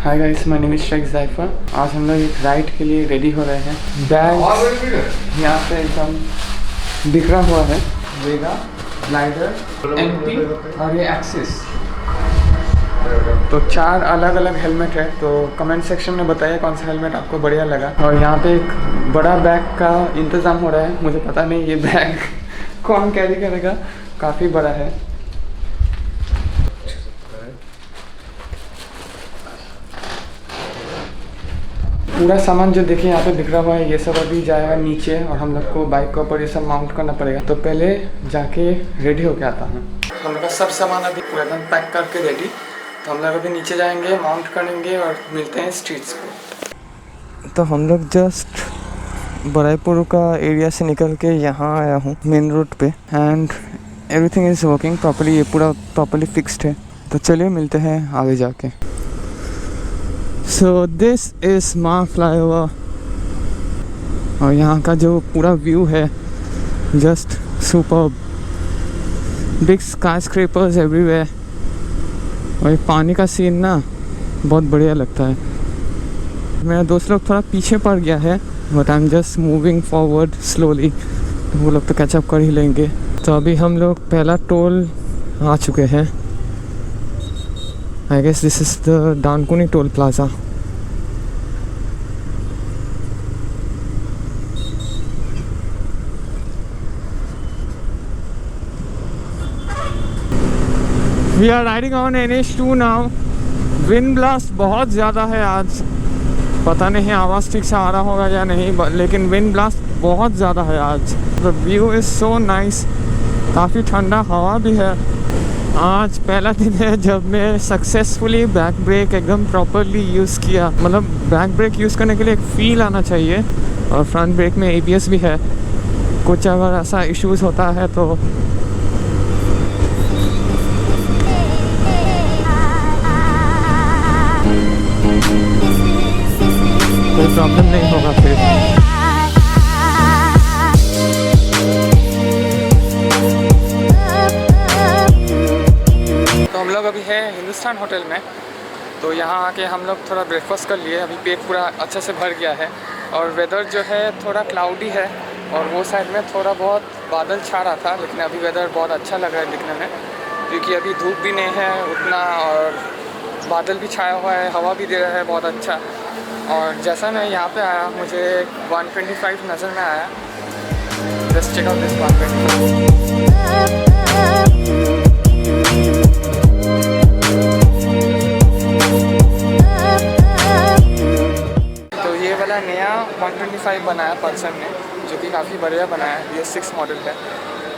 Hi guys, my name is Shaikh Zaifer. आज हम लोग एक राइड के लिए रेडी हो रहे हैं। बैग यहाँ पे एकदम बिखरा हुआ है। वेगा, ग्लाइडर, एंटी और ये एक्सिस। तो 4 अलग अलग हेलमेट है। तो कमेंट सेक्शन में बताइए कौन सा हेलमेट आपको बढ़िया लगा। और यहाँ पे एक बड़ा बैग का इंतज़ाम हो रहा है। मुझे पता नहीं ये बैग कौन कैरी करेगा, काफ़ी बड़ा है। पूरा सामान जो देखिए यहाँ पे बिखरा हुआ है, ये सब अभी जाएगा नीचे और हम लोग को बाइक के ऊपर ये सब माउंट करना पड़ेगा। तो पहले जाके रेडी होके आता हूँ। हम लोग का सब सामान अभी पूरा एकदम पैक करके रेडी। तो हम लोग अभी नीचे जाएंगे, माउंट करेंगे और मिलते हैं स्ट्रीट्स पे। तो हम लोग जस्ट बराईपुर का एरिया से निकल के यहाँ आया हूँ मेन रोड पे। And everything is working properly, ये पूरा प्रॉपर्ली फिक्स्ड है। तो चलिए मिलते हैं आगे जाके। सो दिस इज़ माँ फ्लाईओवर और यहाँ का जो पूरा व्यू है just superb. Big sky scrapers everywhere और ये पानी का सीन ना बहुत बढ़िया लगता है। मेरा दोस्त लोग थोड़ा पीछे पड़ गया है, but I am just moving forward slowly. तो वो लोग तो कैचअप कर ही लेंगे। तो अभी हम लोग पहला टोल आ चुके हैं। I guess this is the Dankuni toll plaza. We are riding on NH2 now. Wind blast बहुत ज़्यादा है आज। पता नहीं आवाज़ ठीक से आ रहा होगा या नहीं, लेकिन विंड ब्लास्ट बहुत ज़्यादा है आज। The view is so nice. काफ़ी ठंडा हवा भी है। आज पहला दिन है जब मैं सक्सेसफुली बैक ब्रेक एकदम प्रॉपरली यूज़ किया। मतलब बैक ब्रेक यूज़ करने के लिए एक फील आना चाहिए। और फ्रंट ब्रेक में ABS भी है। कुछ अगर ऐसा इश्यूज़ होता है तो कोई प्रॉब्लम नहीं होगा फिर। तो हम लोग अभी है हिंदुस्तान होटल में। तो यहाँ आके हम लोग थोड़ा ब्रेकफास्ट कर लिए। अभी पेट पूरा अच्छे से भर गया है। और वेदर जो है थोड़ा क्लाउडी है और वो साइड में थोड़ा बहुत बादल छा रहा था, लेकिन अभी वेदर बहुत अच्छा लग रहा है दिखने में, क्योंकि अभी धूप भी नहीं है उतना और बादल भी छाया हुआ है, हवा भी दे रहा है बहुत अच्छा। और जैसा मैं यहाँ पे आया, मुझे 125 नज़र में आया। Just check out this 125। तो ये वाला नया 125 बनाया पर्सन ने, जो कि काफ़ी बढ़िया बनाया है। ये 6 मॉडल है।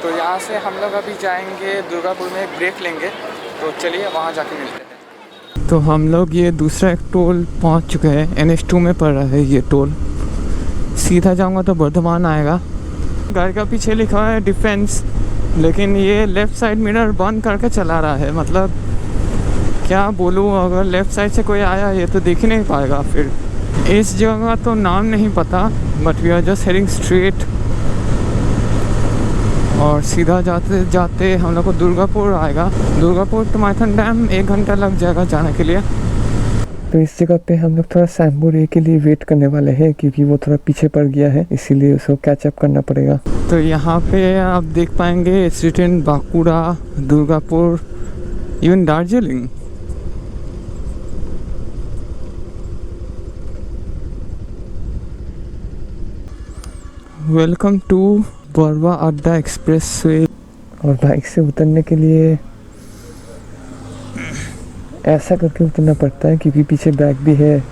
तो यहाँ से हम लोग अभी जाएंगे दुर्गापुर में, एक ब्रेक लेंगे। तो चलिए वहाँ जाके मिलते हैं। तो हम लोग ये दूसरा एक टोल पहुंच चुके हैं। NH2 में पड़ रहा है ये टोल। सीधा जाऊंगा तो बर्धमान आएगा। गाड़ी का पीछे लिखा है डिफेंस, लेकिन ये लेफ़्ट साइड मिरर बंद करके चला रहा है। मतलब क्या बोलूँ, अगर लेफ़्ट साइड से कोई आया ये तो देख ही नहीं पाएगा। फिर इस जगह का तो नाम नहीं पता, but we are just heading straight. और सीधा जाते जाते हम लोग को दुर्गापुर आएगा। दुर्गापुर तो माइथन डैम 1 घंटा लग जाएगा जाने के लिए। तो इस जगह पे हम लोग थोड़ा सैम्बू रे के लिए वेट करने वाले हैं, क्योंकि वो थोड़ा पीछे पड़ गया है, इसीलिए उसको कैचअप करना पड़ेगा। तो यहाँ पे आप देख पाएंगे it's written Bankura, Durgapur, even Darjeeling. Welcome to Barwa Adda expressway. और बाइक से उतरने के लिए ऐसा करके उतरना पड़ता है, क्योंकि पीछे बैग भी है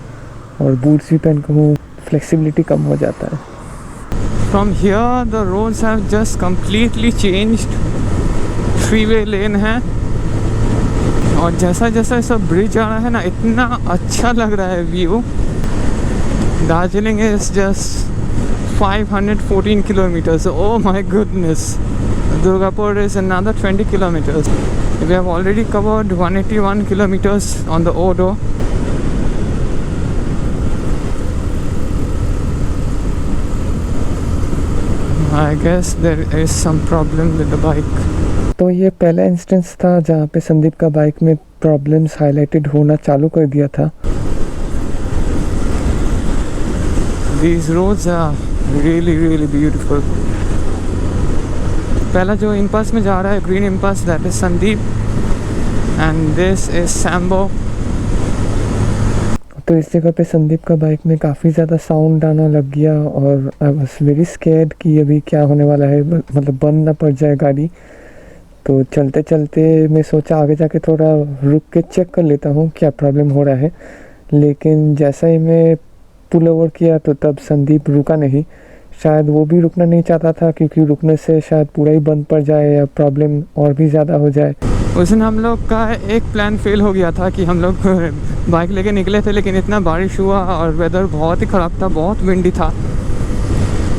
और बूट्स भी पहन के हूँ, फ्लेक्सिबिलिटी कम हो जाता है। From here the roads have just completely changed. 3-वे लेन है और जैसा जैसा ऐसा ब्रिज आ रहा है ना, इतना अच्छा लग रहा है view. Darjeeling is just 514 kilometers. Oh my goodness. Durgapur is another 20 kilometers. We have already covered 181 kilometers on the Odo. I guess there is some problem with the bike. तो ये पहला इंस्टेंस था जहाँ पे संदीप का बाइक में प्रॉब्लम्स हाईलाइटेड होना चालू कर दिया था। These roads are really really beautiful. पहला जो इम्पल्स में जा रहा है green impulse, that is Sandeep, and this is sambo. तो इस जगह पे संदीप का बाइक में काफ़ी ज़्यादा साउंड आना लग गया और आई वॉज वेरी स्कैर्ड कि अभी क्या होने वाला है, मतलब बंद ना पड़ जाए गाड़ी। तो चलते चलते मैं सोचा आगे जाके थोड़ा रुक के चेक कर लेता हूँ क्या प्रॉब्लम हो रहा है, लेकिन जैसा ही मैं पुल ओवर किया तो तब संदीप रुका नहीं। शायद वो भी रुकना नहीं चाहता था क्योंकि रुकने से शायद पूरा ही बंद पड़ जाए या प्रॉब्लम और भी ज़्यादा हो जाए। उस दिन हम लोग का एक प्लान फेल हो गया था कि हम लोग बाइक लेके निकले थे, लेकिन इतना बारिश हुआ और वेदर बहुत ही ख़राब था, बहुत विंडी था।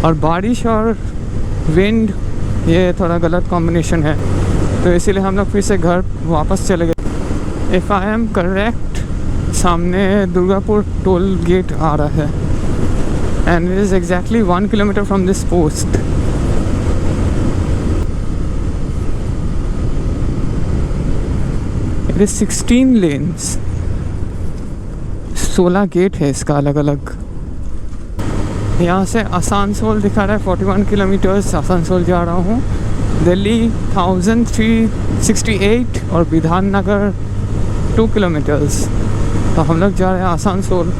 और बारिश और विंड ये थोड़ा गलत कॉम्बिनेशन है, तो इसीलिए हम लोग फिर से घर वापस चले गए। इफ़ आई एम करेक्ट, सामने दुर्गापुर टोल गेट आ रहा है and it is exactly 1 kilometre from this post. It is 16 lanes, 16 gate है इसका अलग अलग। यहाँ से आसनसोल दिखा रहा है 41 किलोमीटर्स, आसनसोल जा रहा हूँ। दिल्ली 1368 और विधान नगर 2 किलोमीटर्स। तो हम लोग जा रहे हैं आसनसोल,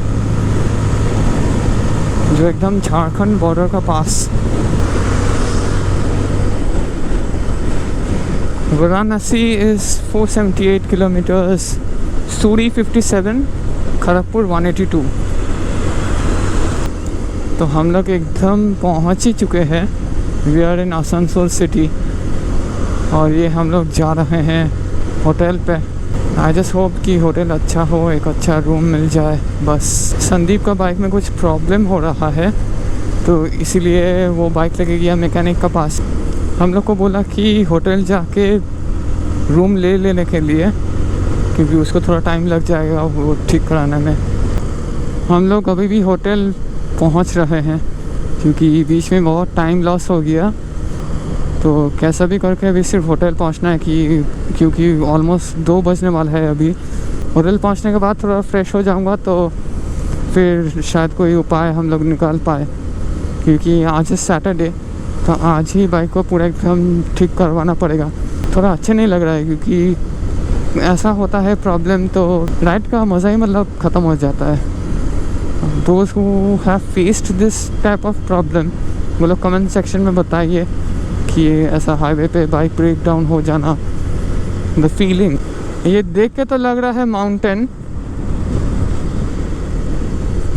जो एकदम झारखंड बॉर्डर का पास। Varanasi is 478 kilometres, Suri 57, Kharagpur 182। तो हम लोग एकदम पहुंच ही चुके हैं। We are in Asansol city और ये हम लोग जा रहे हैं होटल पे। आई जस्ट होप कि होटल अच्छा हो, एक अच्छा रूम मिल जाए बस। संदीप का बाइक में कुछ प्रॉब्लम हो रहा है तो इसीलिए वो बाइक लेके गया मैकेनिक का पास। हम लोग को बोला कि होटल जाके रूम ले लेने के लिए, क्योंकि उसको थोड़ा टाइम लग जाएगा वो ठीक कराने में। हम लोग अभी भी होटल पहुंच रहे हैं क्योंकि बीच में बहुत टाइम लॉस हो गया। तो कैसा भी करके अभी सिर्फ होटल पहुंचना है क्योंकि ऑलमोस्ट 2 बजने वाला है अभी। होटल पहुंचने के बाद थोड़ा फ्रेश हो जाऊंगा तो फिर शायद कोई उपाय हम लोग निकाल पाए, क्योंकि आज है सैटरडे तो आज ही बाइक को पूरा एकदम ठीक करवाना पड़ेगा। थोड़ा अच्छा नहीं लग रहा है क्योंकि ऐसा होता है प्रॉब्लम तो राइड का मज़ा ही मतलब ख़त्म हो जाता है। दोस्त who have faced this type of problem वो लोग कमेंट सेक्शन में बताइए कि ऐसा हाईवे पे बाइक ब्रेक डाउन हो जाना, द फीलिंग। ये देख के तो लग रहा है mountain,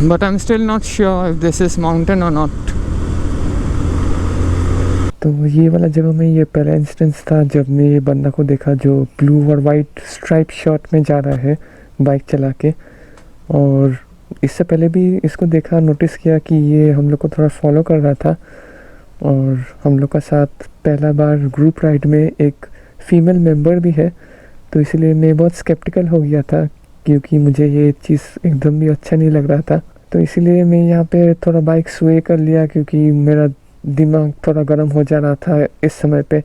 but I am still not sure if this is mountain और नॉट। तो ये वाला जगह में ये पहला इंस्टेंस था जब मैं ये बंदा को देखा जो ब्लू और वाइट स्ट्राइप शर्ट में जा रहा है बाइक चला के। और इससे पहले भी इसको देखा, नोटिस किया कि ये हम लोग को थोड़ा फॉलो कर रहा था। और हम लोग का साथ पहला बार ग्रुप राइड में एक फ़ीमेल मेंबर भी है, तो इसलिए मैं बहुत स्केप्टिकल हो गया था क्योंकि मुझे ये चीज़ एकदम भी अच्छा नहीं लग रहा था। तो इसलिए मैं यहाँ पे थोड़ा बाइक स्वे कर लिया क्योंकि मेरा दिमाग थोड़ा गर्म हो जा रहा था इस समय पे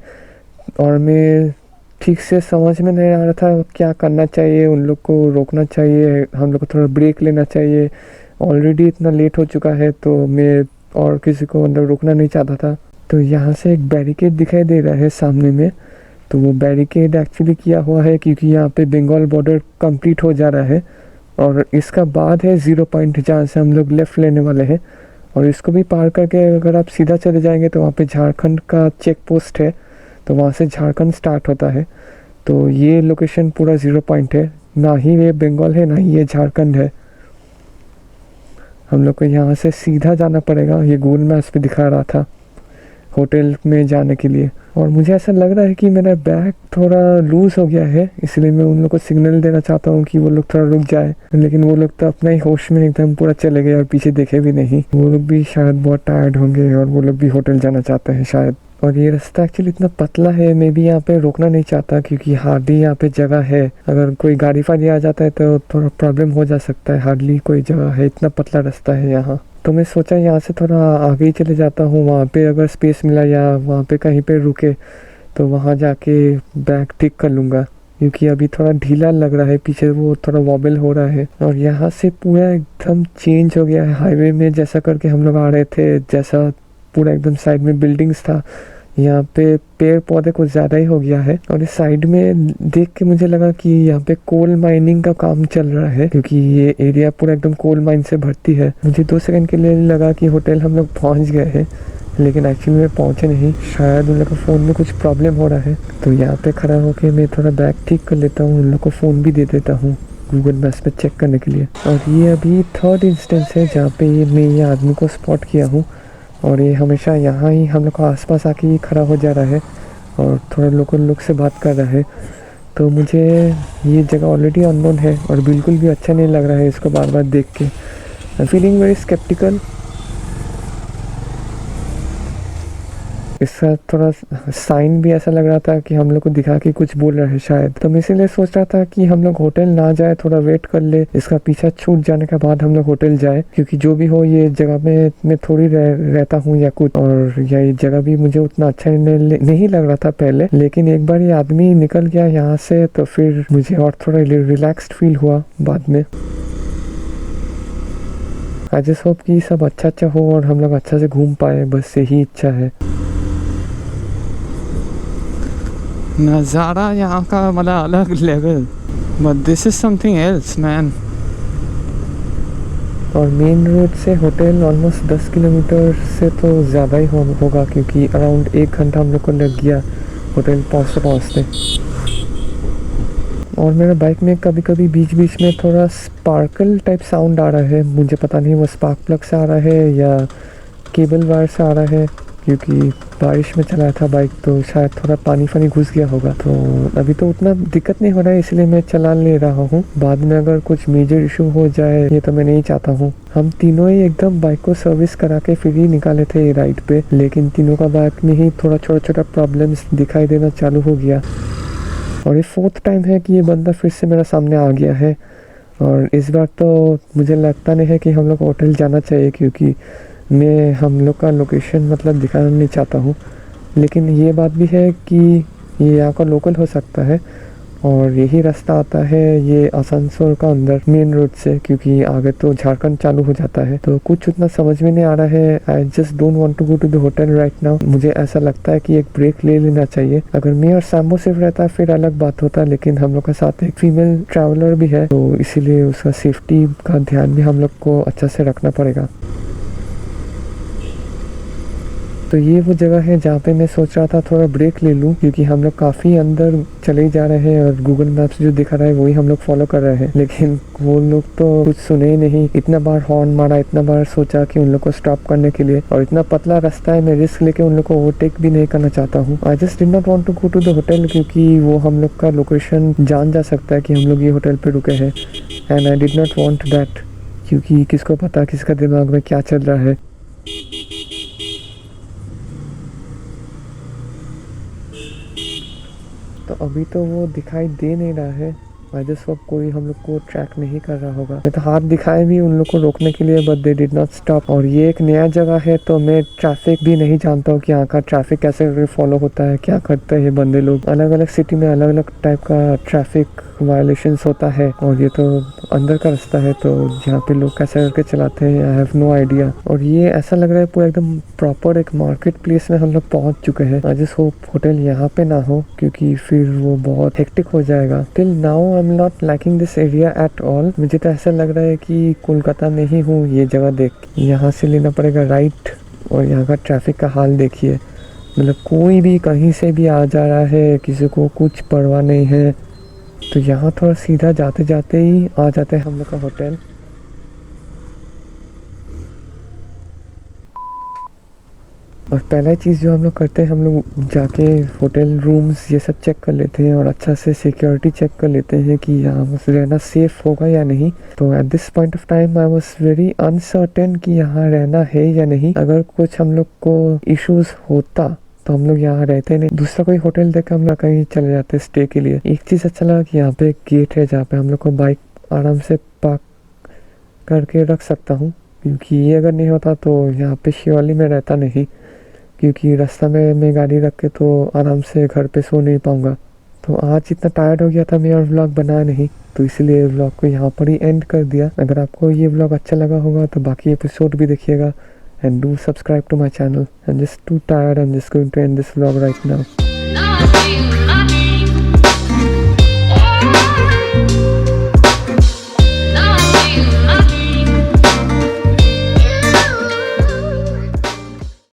और मैं ठीक से समझ में नहीं आ रहा था क्या करना चाहिए। उन लोग को रोकना चाहिए, हम लोग को थोड़ा ब्रेक लेना चाहिए। ऑलरेडी इतना लेट हो चुका है तो मैं और किसी को अंदर रोकना नहीं चाहता था। तो यहाँ से एक बैरिकेड दिखाई दे रहा है सामने में, तो वो बैरिकेड एक्चुअली किया हुआ है क्योंकि यहाँ पे बंगाल बॉर्डर कंप्लीट हो जा रहा है और इसका बाद है 0 पॉइंट जहाँ से हम लोग लेफ़्ट लेने वाले हैं। और इसको भी पार करके अगर आप सीधा चले जाएंगे तो वहाँ पे झारखंड का चेक पोस्ट है, तो वहाँ से झारखंड स्टार्ट होता है। तो ये लोकेशन पूरा 0 पॉइंट है, ना ही ये बंगाल है ना ही ये झारखंड है। हम लोग को यहाँ से सीधा जाना पड़ेगा, ये गूगल मैप्स पे दिखा रहा था होटल में जाने के लिए। और मुझे ऐसा लग रहा है कि मेरा बैग थोड़ा लूज़ हो गया है, इसलिए मैं उन लोग को सिग्नल देना चाहता हूँ कि वो लोग थोड़ा रुक जाए, लेकिन वो लोग तो अपना ही होश में एकदम पूरा चले गए और पीछे देखे भी नहीं। वो लोग भी शायद बहुत टायर्ड होंगे और वो लोग भी होटल जाना चाहते हैं शायद। और ये रास्ता एक्चुअली इतना पतला है, मैं भी यहाँ पे रोकना नहीं चाहता क्योंकि हार्डली यहाँ पे जगह है। अगर कोई गाड़ी फाड़ी आ जाता है तो थोड़ा प्रॉब्लम हो जा सकता है, हार्डली कोई जगह है, इतना पतला रास्ता है यहाँ। तो मैं सोचा यहाँ से थोड़ा आगे ही चले जाता हूँ, वहाँ पे अगर स्पेस मिला या वहाँ पे कहीं पे रुके तो वहाँ जाके बैग ठीक कर लूँगा। क्योंकि अभी थोड़ा ढीला लग रहा है, पीछे वो थोड़ा वॉबल हो रहा है। और यहाँ से पूरा एकदम चेंज हो गया है। हाईवे में जैसा करके हम लोग आ रहे थे, जैसा पूरा एकदम साइड में बिल्डिंग्स था, यहाँ पे पेड़ पौधे कुछ ज़्यादा ही हो गया है। और इस साइड में देख के मुझे लगा कि यहाँ पे कोल माइनिंग का काम चल रहा है, क्योंकि ये एरिया पूरा एकदम कोल माइन से भर्ती है। मुझे 2 सेकंड के लिए लगा कि होटल हम लोग पहुँच गए हैं, लेकिन एक्चुअली में पहुँचे नहीं। शायद उन लोग का फ़ोन में कुछ प्रॉब्लम हो रहा है। तो यहाँ पे खड़ा होके मैं थोड़ा बैग ठीक कर लेता हूँ, उन लोग को फ़ोन भी दे देता हूँ गूगल मैप्स पे चेक करने के लिए। और ये अभी 3rd इंस्टेंस है जहाँ पे मैं ये आदमी को स्पॉट किया हूँ, और ये हमेशा यहाँ ही हम लोग को आसपास आके ही खड़ा हो जा रहा है और थोड़ा लोकल लोग से बात कर रहा है। तो मुझे ये जगह ऑलरेडी अननोन है और बिल्कुल भी अच्छा नहीं लग रहा है इसको बार बार देख के। I feeling very sceptical. इसका थोड़ा साइन भी ऐसा लग रहा था कि हम लोग को दिखा के कुछ बोल रहा है शायद। तो मैं इसीलिए सोच रहा था कि हम लोग होटल ना जाए, थोड़ा वेट कर ले, इसका पीछा छूट जाने के बाद हम लोग होटल जाए। क्योंकि जो भी हो, ये जगह में मैं थोड़ी रहता हूँ या कुछ, और ये जगह भी मुझे उतना अच्छा नहीं लग रहा था पहले। लेकिन एक बार ये आदमी निकल गया यहाँ से तो फिर मुझे और थोड़ा रिलैक्स्ड फील हुआ बाद में। आई जस्ट होप कि सब अच्छा हो और हम लोग अच्छा से घूम पाए, बस यही इच्छा है। नज़ारा यहाँ का मतलब अलग level, but this is something else man. और मेन रोड से होटल ऑलमोस्ट 10 किलोमीटर से तो ज़्यादा ही होगा, क्योंकि अराउंड 1 घंटा हम लोग को लग गया होटल पहुँचते। और मेरे बाइक में कभी कभी बीच बीच में थोड़ा स्पार्कल टाइप साउंड आ रहा है। मुझे पता नहीं वो स्पार्क प्लग से आ रहा है या केबल वायर से आ रहा है, क्योंकि बारिश में चलाया था बाइक तो शायद थोड़ा पानी घुस गया होगा। तो अभी तो उतना दिक्कत नहीं हो रहा है, इसलिए मैं चला ले रहा हूँ। बाद में अगर कुछ मेजर इशू हो जाए ये तो मैं नहीं चाहता हूँ। हम तीनों ही एकदम बाइक को सर्विस करा के फिर ही निकाले थे ये राइड पे, लेकिन तीनों का बाइक में ही थोड़ा छोटा प्रॉब्लम्स दिखाई देना चालू हो गया। और ये 4th टाइम है कि ये बंदा फिर से मेरा सामने आ गया है। और इस बार तो मुझे लगता नहीं है कि हम लोग को होटल जाना चाहिए, क्योंकि मैं हम लोग का लोकेशन मतलब दिखाना नहीं चाहता हूँ। लेकिन ये बात भी है कि ये यहाँ का लोकल हो सकता है, और यही रास्ता आता है ये आसनसोल का अंदर मेन रोड से, क्योंकि आगे तो झारखंड चालू हो जाता है। तो कुछ उतना समझ में नहीं आ रहा है। I just don't want to go to the hotel right now. मुझे ऐसा लगता है कि एक ब्रेक ले लेना चाहिए। अगर मैं और सैम्बो सिर्फ रहता फिर अलग बात होता, लेकिन हम लोग के साथ एक फीमेल ट्रैवलर भी है, तो इसीलिए उसका सेफ्टी का ध्यान भी हम लोग को अच्छा से रखना पड़ेगा। तो ये वो जगह है जहाँ पे मैं सोच रहा था थोड़ा ब्रेक ले लूँ, क्योंकि हम लोग काफ़ी अंदर चले जा रहे हैं और गूगल मैप्स जो दिखा रहा है वही हम लोग फॉलो कर रहे हैं। लेकिन वो लोग तो कुछ सुने ही नहीं। इतना बार हॉर्न मारा, इतना बार सोचा कि उन लोग को स्टॉप करने के लिए, और इतना पतला रास्ता है, मैं रिस्क लेके उन लोग को ओवरटेक भी नहीं करना चाहता हूँ। I just did not want to go to the hotel, क्योंकि वो हम लोग का लोकेशन जान जा सकता है कि हम लोग ये होटल पे रुके हैं। And I did not want that, क्योंकि किसको पता किसका दिमाग में क्या चल रहा है। तो अभी तो वो दिखाई दे नहीं रहा है। आई जस्ट होप कोई हम लोग को ट्रैक नहीं कर रहा होगा। मैं तो हाथ दिखाए भी उन लोग को रोकने के लिए, but they did not stop. और ये एक नया जगह है तो मैं ट्रैफिक भी नहीं जानता हूँ कि यहाँ का ट्रैफिक कैसे फॉलो होता है, क्या करते हैं बंदे लोग। अलग अलग सिटी में अलग अलग टाइप का ट्रैफिक वायलेशंस होता है, और ये तो अंदर का रास्ता है तो यहाँ पे लोग कैसे करके चलाते हैं आई हैव नो आइडिया। और ये ऐसा लग रहा है पूरा एकदम प्रॉपर एक मार्केट प्लेस में हम लोग पहुँच चुके हैं। आई जस्ट होप होटल यहाँ पे ना हो, क्योंकि फिर वो बहुत हेक्टिक हो जाएगा। Till now I am not liking this area at all. मुझे तो ऐसा लग रहा है कि कोलकाता में ही हूँ ये जगह देख। यहाँ से लेना पड़ेगा राइट, और यहाँ का ट्रैफिक का हाल देखिए। मतलब कोई भी कहीं से भी आ जा रहा है, किसी को कुछ परवाह नहीं है। तो यहाँ थोड़ा सीधा जाते जाते ही आ जाते हैं हम लोग का होटल। और पहला चीज़ जो हम लोग करते हैं, हम लोग जाके होटल रूम्स ये सब चेक कर लेते हैं और अच्छा से सिक्योरिटी चेक कर लेते हैं कि यहाँ रहना सेफ़ होगा या नहीं। तो at this point of time I was very uncertain कि यहाँ रहना है या नहीं। अगर कुछ हम लोग को इश्यूज होता तो हम लोग यहाँ रहते नहीं, दूसरा कोई होटल देख हम लोग कहीं चले जाते स्टे के लिए। एक चीज़ अच्छा लगा कि यहाँ पे एक गेट है जहाँ पे हम लोग को बाइक आराम से पार्क करके रख सकता हूँ, क्योंकि ये अगर नहीं होता तो यहाँ पे शिवाली में रहता नहीं, क्योंकि रास्ता में मैं गाड़ी रख के तो आराम से घर पे सो नहीं पाऊँगा। तो आज इतना टायर्ड हो गया था मैं और व्लॉग बनाया नहीं, तो इसलिए व्लॉग को यहाँ पर ही एंड कर दिया। अगर आपको ये व्लॉग अच्छा लगा होगा तो बाकी एपिसोड भी देखिएगा and do subscribe to my channel. I am just too tired, I am just going to end this vlog right now.